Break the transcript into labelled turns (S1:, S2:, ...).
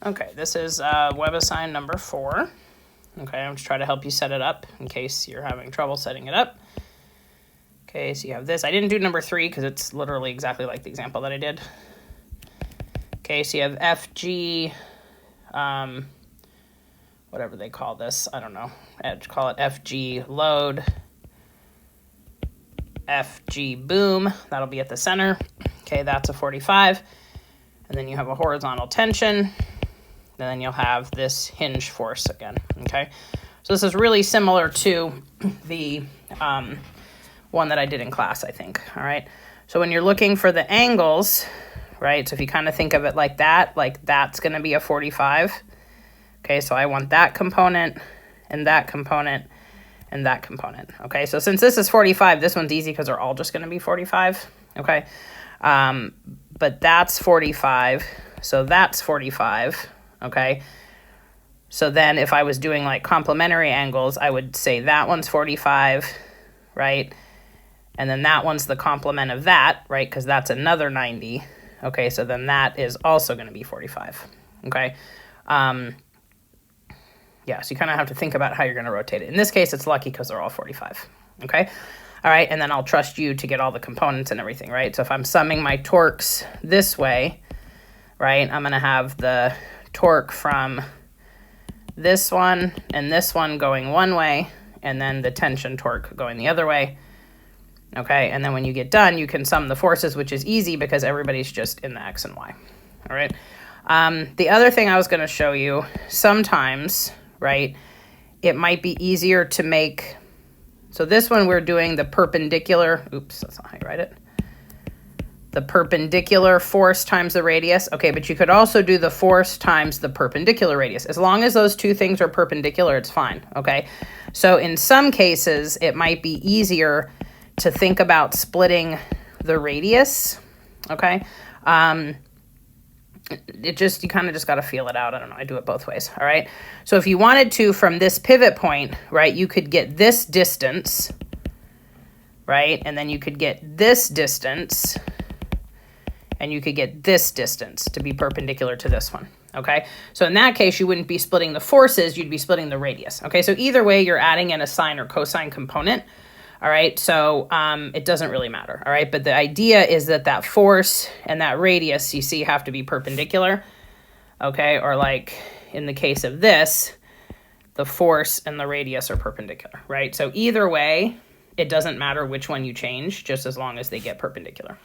S1: Okay, this is WebAssign number 4. Okay, I'm just trying to help you set it up in case you're having trouble setting it up. Okay, so you have this. I didn't do number 3 because it's literally exactly like the example that I did. Okay, so you have FG, whatever they call this, I don't know. I'd call it FG load, FG boom, that'll be at the center. Okay, that's a 45. And then you have a horizontal tension. And then you'll have this hinge force again, okay? So this is really similar to the one that I did in class, I think, all right? So when you're looking for the angles, right, so if you kind of think of it like that's going to be a 45. Okay, so I want that component and that component and that component. Okay, so since this is 45, this one's easy because they're all just going to be 45. Okay, but that's 45, so that's 45. Okay, so then if I was doing like complementary angles, I would say that one's 45, right? And then that one's the complement of that, right? Because that's another 90. Okay, so then that is also going to be 45. Okay. Yeah, so you kind of have to think about how you're going to rotate it. In this case, it's lucky because they're all 45. Okay. All right, and then I'll trust you to get all the components and everything, right? So if I'm summing my torques this way, right, I'm going to have the torque from this one and this one going one way, and then the tension torque going the other way. Okay, and then when you get done, you can sum the forces, which is easy because everybody's just in the X and Y. All right. The other thing I was going to show you, sometimes, right, it might be easier to make, so this one we're doing the perpendicular, oops, that's not how you write it. The perpendicular force times the radius. Okay, but you could also do the force times the perpendicular radius. As long as those two things are perpendicular, it's fine, okay? So in some cases, it might be easier to think about splitting the radius, okay? You kind of just got to feel it out. I don't know. I do it both ways, all right? So if you wanted to, from this pivot point, right, you could get this distance, right? And then you could get this distance, and you could get this distance to be perpendicular to this one, okay? So in that case, you wouldn't be splitting the forces, you'd be splitting the radius, okay? So either way, you're adding in a sine or cosine component, all right? So it doesn't really matter, all right? But the idea is that that force and that radius, you see, have to be perpendicular, okay? Or like in the case of this, the force and the radius are perpendicular, right? So either way, it doesn't matter which one you change, just as long as they get perpendicular.